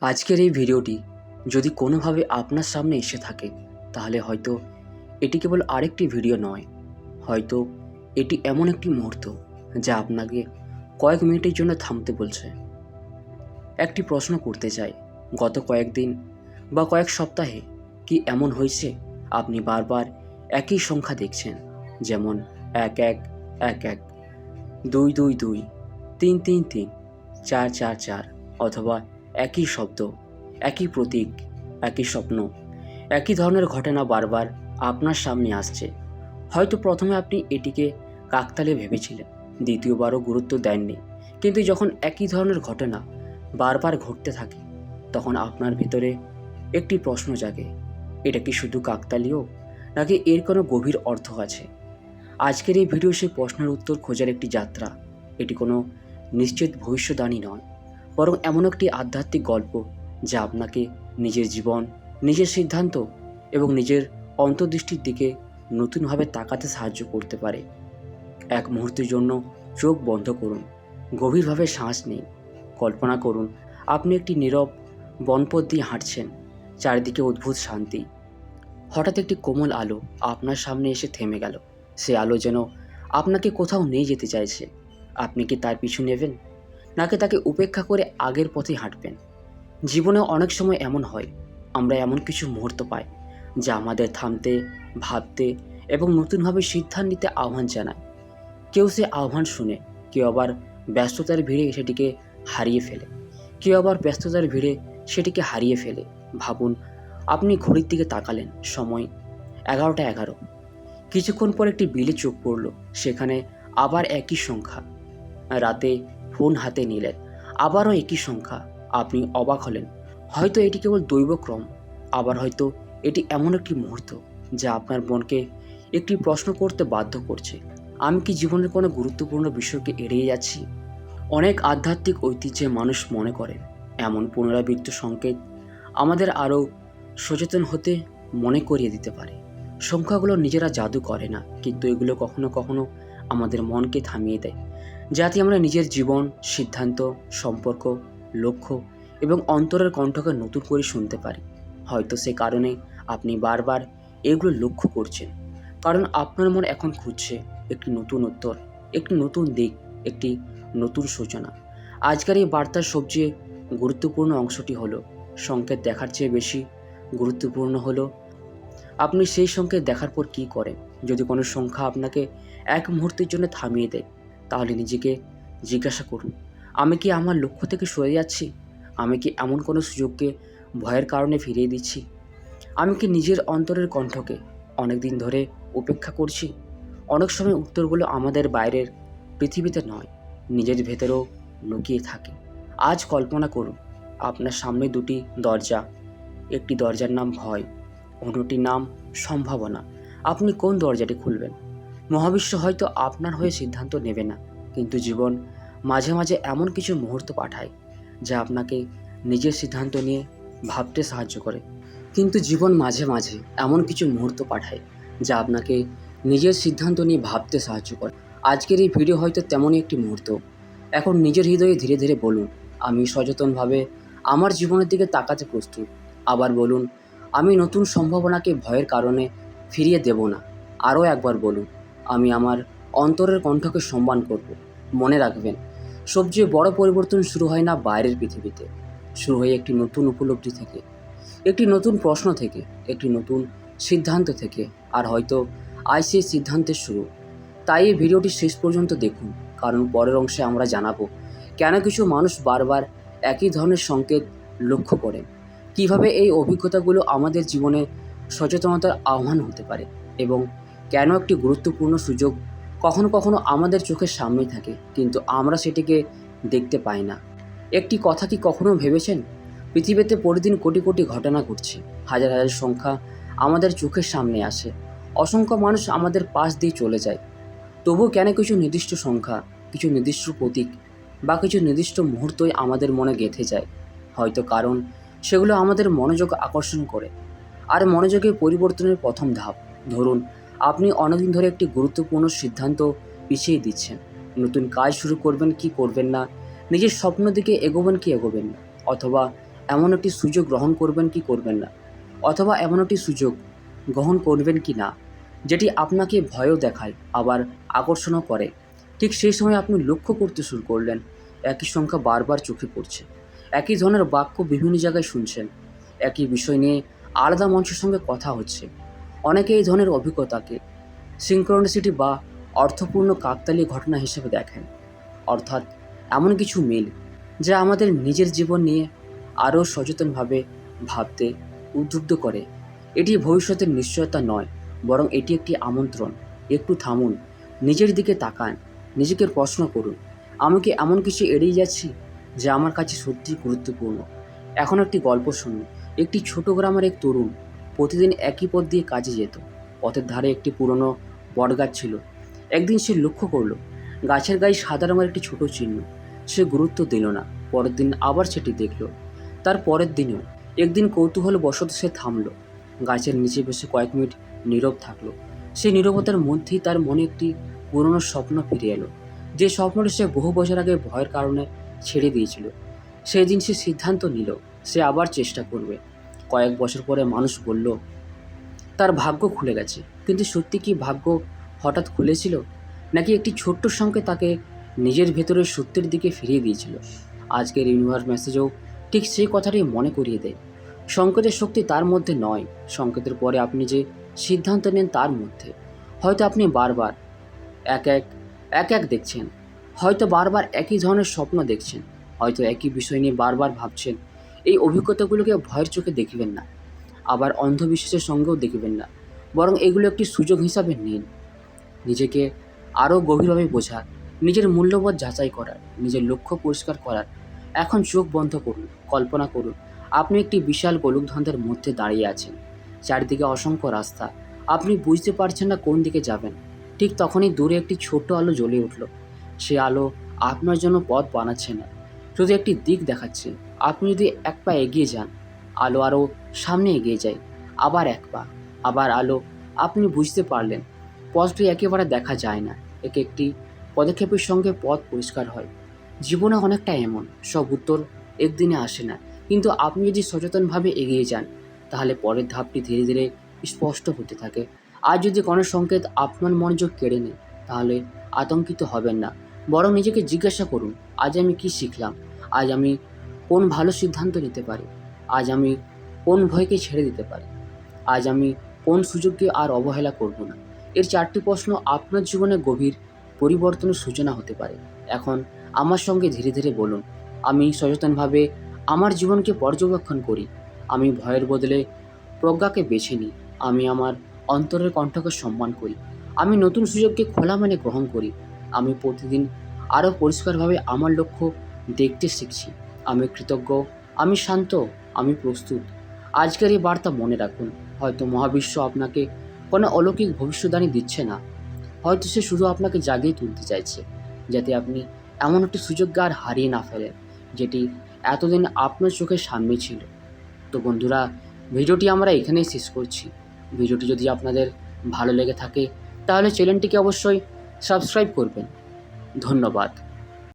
আজকের এই ভিডিওটি যদি কোনোভাবে আপনার সামনে এসে থাকে তাহলে হয়তো এটি কেবল আরেকটি ভিডিও নয়, হয়তো এটি এমন একটি মুহূর্ত যা আপনাকে কয়েক মিনিটের জন্য থামতে বলছে। একটি প্রশ্ন করতে চাই, গত কয়েকদিন বা কয়েক সপ্তাহে কি এমন হয়েছে আপনি বারবার একই সংখ্যা দেখছেন, যেমন 1111, 222, 333, 444, অথবা একই শব্দ, একই প্রতীক, একই স্বপ্ন, একই ধরনের ঘটনা বারবার আপনার সামনে আসছে। হয়তো প্রথমে আপনি এটিকে কাকতালীয় ভেবেছিলেন, দ্বিতীয়বারও গুরুত্ব দেননি, কিন্তু যখন একই ধরনের ঘটনা বারবার ঘটতে থাকে তখন আপনার ভিতরে একটি প্রশ্ন জাগে, এটা কি শুধু কাকতালীয় নাকি এর কোনো গভীর অর্থ আছে? আজকের এই ভিডিও সেই প্রশ্নের উত্তর খোঁজার একটি যাত্রা। এটি কোনো নিশ্চিত ভবিষ্যদ্বাণী নয়, বরং এমন একটি আধ্যাত্মিক গল্প যা আপনাকে নিজের জীবন, নিজের সিদ্ধান্ত এবং নিজের অন্তর্দৃষ্টির দিকে নতুনভাবে তাকাতে সাহায্য করতে পারে। এক মুহূর্তের জন্য চোখ বন্ধ করুন, গভীরভাবে শ্বাস নিন। কল্পনা করুন আপনি একটি নীরব বনপথ দিয়ে হাঁটছেন, চারিদিকে অদ্ভুত শান্তি। হঠাৎ একটি কোমল আলো আপনার সামনে এসে থেমে গেল। সে আলো যেন আপনাকে কোথাও নিয়ে যেতে চাইছে। আপনি কি তার পিছু নেবেন, নাকি তাকে উপেক্ষা করে আগের পথে হাঁটবেন? জীবনে অনেক সময় এমন হয়, আমরা এমন কিছু মুহূর্ত পাই যা আমাদের থামতে, ভাবতে এবং নতুনভাবে সিদ্ধান্ত নিতে আহ্বান জানায়। কেউ সে আহ্বান শুনে, কেউ আবার ব্যস্ততার ভিড়ে সেটিকে হারিয়ে ফেলে, কেউ আবার ব্যস্ততার ভিড়ে সেটিকে হারিয়ে ফেলে। ভাবুন, আপনি ঘড়ির দিকে তাকালেন, সময় 11টা 11। কিছুক্ষণ পর একটি বিলে চোখ পড়ল, সেখানে আবার একই সংখ্যা। রাতে ফোন হাতে নিলেন, আবারও একই সংখ্যা। আপনি অবাক হলেন, হয়তো এটি কেবল দৈবক্রম, আবার হয়তো এটি এমন একটি মুহূর্ত যা আপনার মনকে একটি প্রশ্ন করতে বাধ্য করছে, আমি কি জীবনের কোনো গুরুত্বপূর্ণ বিষয়কে এড়িয়ে যাচ্ছি? অনেক আধ্যাত্মিক ঐতিহ্যে মানুষ মনে করেন এমন পুনরাবৃত্ত সংকেত আমাদের আরও সচেতন হতে মনে করিয়ে দিতে পারে। সংখ্যাগুলো নিজেরা জাদু করে না, কিন্তু এগুলো কখনো কখনো আমাদের মনকে থামিয়ে দেয়, যাতে আমরা নিজের জীবন, সিদ্ধান্ত, সম্পর্ক, লক্ষ্য এবং অন্তরের কণ্ঠকে নতুন করে শুনতে পারি। হয়তো সে কারণে আপনি বারবার এগুলো লক্ষ্য করছেন, কারণ আপনার মন এখন খুঁজছে একটি নতুন উত্তর, একটি নতুন দিক, একটি নতুন সূচনা। আজকের এই বার্তার সবচেয়ে গুরুত্বপূর্ণ অংশটি হলো, সংকেত দেখার চেয়ে বেশি গুরুত্বপূর্ণ হলো আপনি সেই সংকেত দেখার পর কী করেন। যদি কোনো সংখ্যা আপনাকে এক মুহূর্তের জন্য থামিয়ে দেয়, তাহলে নিজেকে জিজ্ঞাসা করুন, আমি কি আমার লক্ষ্য থেকে সরে যাচ্ছি? আমি কি এমন কোনো সুযোগকে ভয়ের কারণে ফিরিয়ে দিচ্ছি? আমি কি নিজের অন্তরের কণ্ঠকে অনেক দিন ধরে উপেক্ষা করছি? অনেক সময় উত্তরগুলো আমাদের বাইরের পৃথিবীতে নয়, নিজের ভেতরেও লুকিয়ে থাকে। আজ কল্পনা করুন আপনার সামনে দুটি দরজা, একটি দরজার নাম ভয়, অন্যটির নাম সম্ভাবনা। আপনি কোন দরজাটি খুলবেন? মহাবিশ্ব হয়তো আপনার হয়ে সিদ্ধান্ত নেবে না, কিন্তু জীবন মাঝে মাঝে এমন কিছু মুহূর্ত পাঠায় যা আপনাকে নিজের সিদ্ধান্ত নিয়ে ভাবতে সাহায্য করে। কিন্তু জীবন মাঝে মাঝে এমন কিছু মুহূর্ত পাঠায় যা আপনাকে নিজের সিদ্ধান্ত নিয়ে ভাবতে সাহায্য করে। আজকের এই ভিডিও হয়তো তেমনই একটি মুহূর্ত। এখন নিজের হৃদয়ে ধীরে ধীরে বলুন, আমি সচেতনভাবে আমার জীবনের দিকে তাকাতে প্রস্তুত। আবার বলুন, আমি নতুন সম্ভাবনাকে ভয়ের কারণে ফিরিয়ে দেব না। আরও একবার বলুন, আমি আমার অন্তরের কণ্ঠকে সম্মান করব। মনে রাখবেন, সবচেয়ে বড় পরিবর্তন শুরু হয় না বাইরের পৃথিবীতে, শুরু হয় একটি নতুন উপলব্ধি থেকে, একটি নতুন প্রশ্ন থেকে, একটি নতুন সিদ্ধান্ত থেকে। আর হয়তো আজ সেই সিদ্ধান্তের শুরু। তাই এই ভিডিওটি শেষ পর্যন্ত দেখুন, কারণ পরের অংশে আমরা জানাবো কেন কিছু মানুষ বারবার একই ধরনের সংকেত লক্ষ্য করেন, কিভাবে এই অভিজ্ঞতাগুলো আমাদের জীবনে সচেতনতার আহ্বান হতে পারে, এবং কেন একটি গুরুত্বপূর্ণ সুযোগ কখনো কখনো আমাদের চোখের সামনেই থাকে কিন্তু আমরা সেটিকে দেখতে পাই না। একটি কথা কি কখনো ভেবেছেন, পৃথিবীতে প্রতিদিন কোটি কোটি ঘটনা ঘটছে, হাজার হাজার সংখ্যা আমাদের চোখের সামনে আসে, অসংখ্য মানুষ আমাদের পাশ দিয়ে চলে যায়, তবুও কেন কিছু নির্দিষ্ট সংখ্যা, কিছু নির্দিষ্ট প্রতীক বা কিছু নির্দিষ্ট মুহূর্তই আমাদের মনে গেঁথে যায়? হয়তো কারণ সেগুলো আমাদের মনোযোগ আকর্ষণ করে। আর মনোযোগের পরিবর্তনের প্রথম ধাপ, ধরুন আপনি অনেকদিন ধরে একটি গুরুত্বপূর্ণ সিদ্ধান্ত পিছিয়ে দিচ্ছেন। নতুন কাজ শুরু করবেন কি করবেন না, নিজের স্বপ্ন দিকে এগোবেন কি এগোবেন না, অথবা এমন একটি সুযোগ গ্রহণ করবেন কি করবেন না, অথবা এমন একটি সুযোগ গ্রহণ করবেন কি না যেটি আপনাকে ভয়ও দেখায় আবার আকর্ষণও করে। ঠিক সেই সময় আপনি লক্ষ্য করতে শুরু করলেন একই সংখ্যা বারবার চোখে পড়ছে, একই ধরনের বাক্য বিভিন্ন জায়গায় শুনছেন, একই বিষয় নিয়ে আলাদা মানুষের সঙ্গে কথা হচ্ছে। অনেকে এই ধরনের অভিজ্ঞতাকে সিনক্রোনিসিটি বা অর্থপূর্ণ কাকতালীয় ঘটনা হিসেবে দেখেন, অর্থাৎ এমন কিছু মিল যা আমাদের নিজের জীবন নিয়ে আরও সচেতনভাবে ভাবতে উদ্বুদ্ধ করে। এটি ভবিষ্যতের নিশ্চয়তা নয়, বরং এটি একটি আমন্ত্রণ। একটু থামুন, নিজের দিকে তাকান, নিজেকে প্রশ্ন করুন, আমি কি এমন কিছু এড়িয়ে যাচ্ছি যা আমার কাছে সত্যিই গুরুত্বপূর্ণ? এখন একটি গল্প শুনুন। একটি ছোট গ্রামের এক তরুণ প্রতিদিন একই পথ দিয়ে কাজে যেত। পথের ধারে একটি পুরনো বটগাছ ছিল। একদিন সে লক্ষ্য করলো গাছের গায়ে সাদা রঙের একটি ছোট চিহ্ন। সে গুরুত্ব দিল না। পরের দিন আবার সেটি দেখল। তার পরের দিনেও একদিন কৌতূহলবশত সে থামলো। গাছের নিচে বসে কয়েক মিনিট নীরব থাকলো। সেই নীরবতার মধ্যেই তার মনে একটি পুরনো স্বপ্ন ফিরে এলো, যে স্বপ্নটি সে বহু বছর আগে ভয়ের কারণে ছেড়ে দিয়েছিল। সেই দিন সে সিদ্ধান্ত নিল সে আবার চেষ্টা করবে। কয়েক বছর পরে মানুষ বলল তার ভাগ্য খুলে গেছে। কিন্তু সত্যি কি ভাগ্য হঠাৎ খুলেছিল, নাকি একটি ছোট্ট সংকেত তাকে নিজের ভেতরের সত্যের দিকে ফিরিয়ে দিয়েছিল? আজকের ইউনিভার্স মেসেজও ঠিক সেই কথাটাই মনে করিয়ে দেয়। সংকেতের শক্তি তার মধ্যে নয়, সংকেতের পরে আপনি যে সিদ্ধান্ত নেন তার মধ্যে। হয়তো আপনি বারবার এক এক এক এক দেখছেন, হয়তো বারবার একই ধরনের স্বপ্ন দেখছেন, হয়তো একই বিষয় নিয়ে বারবার ভাবছেন। এই অভিজ্ঞতাগুলোকে ভয়ের চোখে দেখবেন না, আবার অন্ধবিশ্বাসের সঙ্গেও দেখবেন না, বরং এগুলো একটি সুযোগ হিসাবে নিন। নিজেকে আরও গভীরভাবে বোঝার, নিজের মূল্যবোধ যাচাই করার, নিজের লক্ষ্য পরিষ্কার করার। এখন চোখ বন্ধ করুন, কল্পনা করুন আপনি একটি বিশাল গোলকধাঁধার মধ্যে দাঁড়িয়ে আছেন। চারিদিকে অসংখ্য রাস্তা, আপনি বুঝতে পারছেন না কোন দিকে যাবেন। ঠিক তখনই দূরে একটি ছোট আলো জ্বলে উঠল। সে আলো আপনার জন্য পথ বানাচ্ছে না, শুধু একটি দিক দেখাচ্ছে। আপনি যদি এক পা এগিয়ে যান, আলো আরও সামনে এগিয়ে যায়। আবার এক পা, আবার আলো। আপনি বুঝতে পারলেন পথটি একেবারে দেখা যায় না, একে একটি পদক্ষেপের সঙ্গে পথ পরিষ্কার হয়। জীবনে অনেকটা এমন, সব উত্তর একদিনে আসে না, কিন্তু আপনি যদি সচেতনভাবে এগিয়ে যান তাহলে পরের ধাপটি ধীরে ধীরে স্পষ্ট হতে থাকে। আর যদি কোনো সংকেত আপনার মনোযোগ কেড়ে নেয় তাহলে আতঙ্কিত হবেন না, বরং নিজেকে জিজ্ঞাসা করুন আজ আমি কি শিখলাম, আজ আমি কোন ভালো সিদ্ধান্ত নিতে পারি, আজ আমি কোন ভয়কে ছেড়ে দিতে পারি, আজ আমি কোন সুযোগকে আর অবহেলা করব না। এর 4টি প্রশ্ন আপনার জীবনে গভীর পরিবর্তনের সূচনা হতে পারে। এখন আমার সঙ্গে ধীরে ধীরে বলুন, আমি সচেতনভাবে আমার জীবনকে পর্যবেক্ষণ করি, আমি ভয়ের বদলে প্রজ্ঞাকে বেছে নিই, আমি আমার অন্তরের কণ্ঠকে সম্মান করি, আমি নতুন সুযোগকে খোলা মনে গ্রহণ করি, আমি প্রতিদিন আরও পরিষ্কারভাবে আমার লক্ষ্য দেখতে শিখছি, আমি কৃতজ্ঞ, আমি শান্ত, আমি প্রস্তুত। আজকের এই বার্তা মনে রাখুন, হয়তো মহাবিশ্ব আপনাকে কোনো অলৌকিক ভবিষ্যদ্বাণী দিচ্ছে না, হয়তো সে শুধু আপনাকে জাগিয়ে তুলতে চাইছে, যাতে আপনি এমন একটি সুযোগকে আর হারিয়ে না ফেলেন যেটি এতদিন আপনার চোখের সামনে ছিল। তো বন্ধুরা, ভিডিওটি আমরা এখানেই শেষ করছি। ভিডিওটি যদি আপনাদের ভালো লেগে থাকে তাহলে চ্যানেলটিকে অবশ্যই সাবস্ক্রাইব করবেন। ধন্যবাদ।